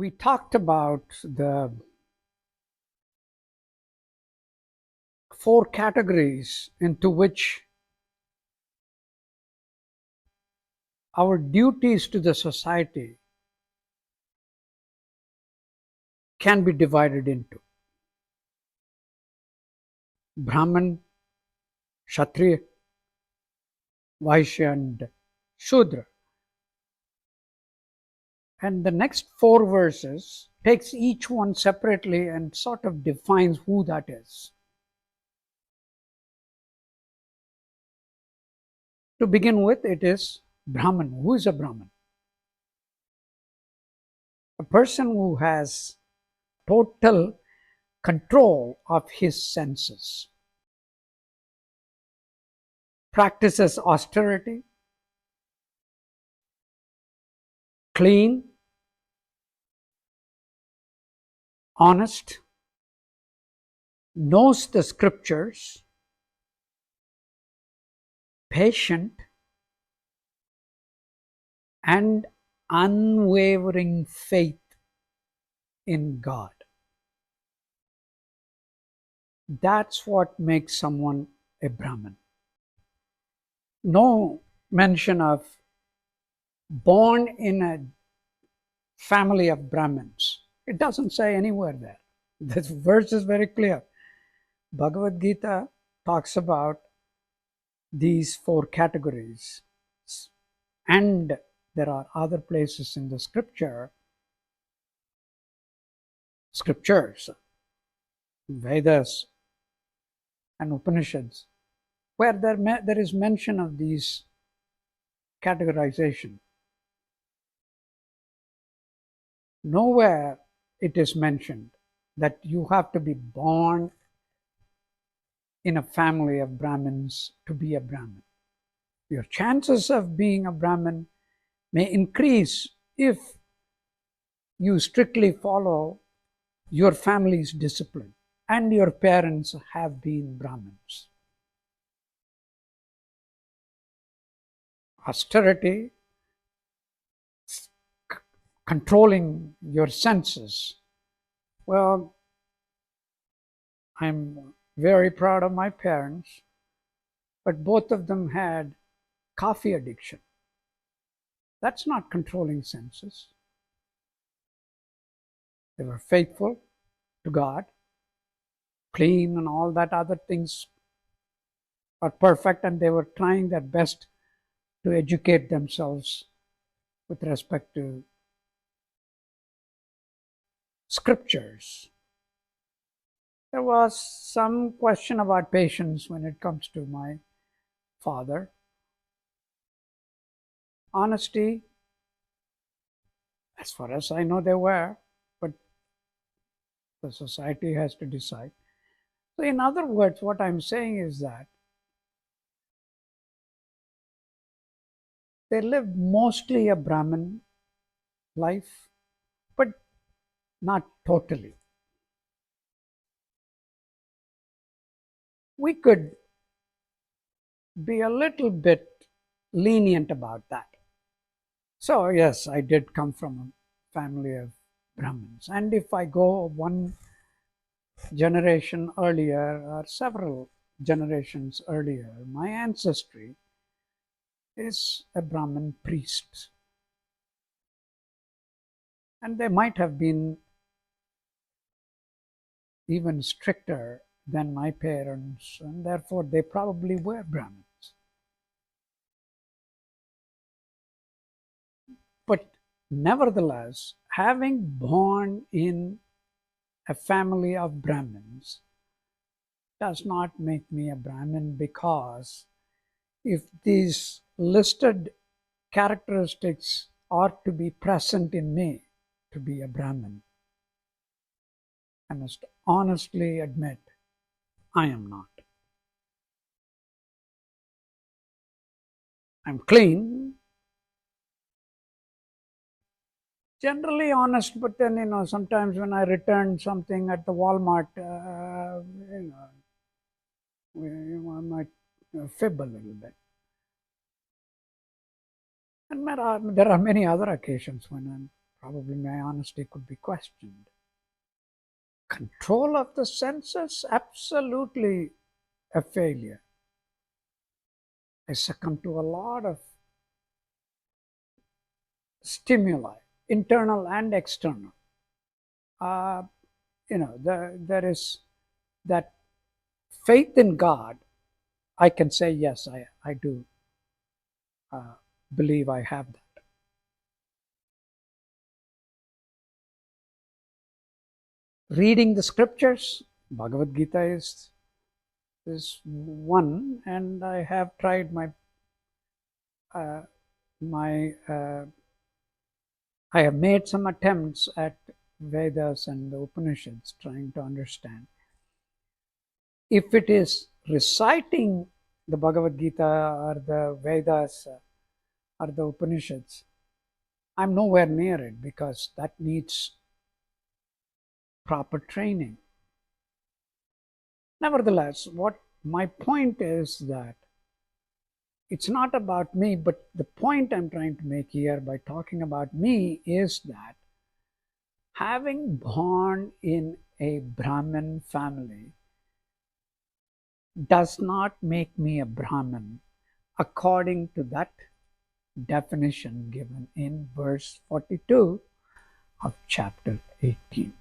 we talked about the 4 categories into which our duties to the society can be divided into: Brahmin, Kshatriya, Vaishya and Shudra. And the next 4 verses takes each one separately and sort of defines who that is. To begin with, it is Brahmin. Who is a Brahmin? A person who has total control of his senses, practices austerity, clean, honest, knows the scriptures, patient, and unwavering faith in God. That's what makes someone a Brahmin. No mention of born in a family of Brahmins. It doesn't say anywhere there. This verse is very clear. Bhagavad Gita talks about these 4 categories, and there are other places in the scriptures, Vedas and Upanishads, where there is mention of these categorization. Nowhere it is mentioned that you have to be born in a family of Brahmins to be a Brahmin. Your chances of being a Brahmin may increase if you strictly follow your family's discipline and your parents have been Brahmins. Austerity, controlling your senses. Well, I'm very proud of my parents, but both of them had coffee addiction. That's not controlling senses. They were faithful to God, clean, and all that other things are perfect, and they were trying their best to educate themselves with respect to scriptures. There was some question about patience when it comes to my father. Honesty, as far as I know, they were, but the society has to decide. So in other words, what I'm saying is that they lived mostly a Brahmin life, but not totally. We could be a little bit lenient about that. So yes, I did come from a family of Brahmins. And if I go one generation earlier or several generations earlier, my ancestry is a Brahmin priest. And they might have been even stricter than my parents, and therefore they probably were Brahmins. But nevertheless, having born in a family of Brahmins does not make me a Brahmin, because if these listed characteristics are to be present in me to be a Brahmin, I must honestly admit I am not. I'm clean, generally honest, but then, sometimes when I return something at the Walmart, I might fib a little bit. And there are many other occasions when I'm probably my honesty could be questioned. Control of the senses, absolutely a failure. I succumb to a lot of stimuli, internal and external. Uh, there is that faith in God. I can say, yes, I do believe I have that. Reading the scriptures, Bhagavad Gita is one, and I have tried uh, my I have made some attempts at Vedas and the Upanishads, trying to understand. If it is reciting the Bhagavad Gita or the Vedas or the Upanishads, I'm nowhere near it because that needs proper training. Nevertheless, what my point is that it's not about me, but the point I'm trying to make here by talking about me is that having born in a Brahmin family does not make me a Brahmin according to that definition given in verse 42 of chapter 18.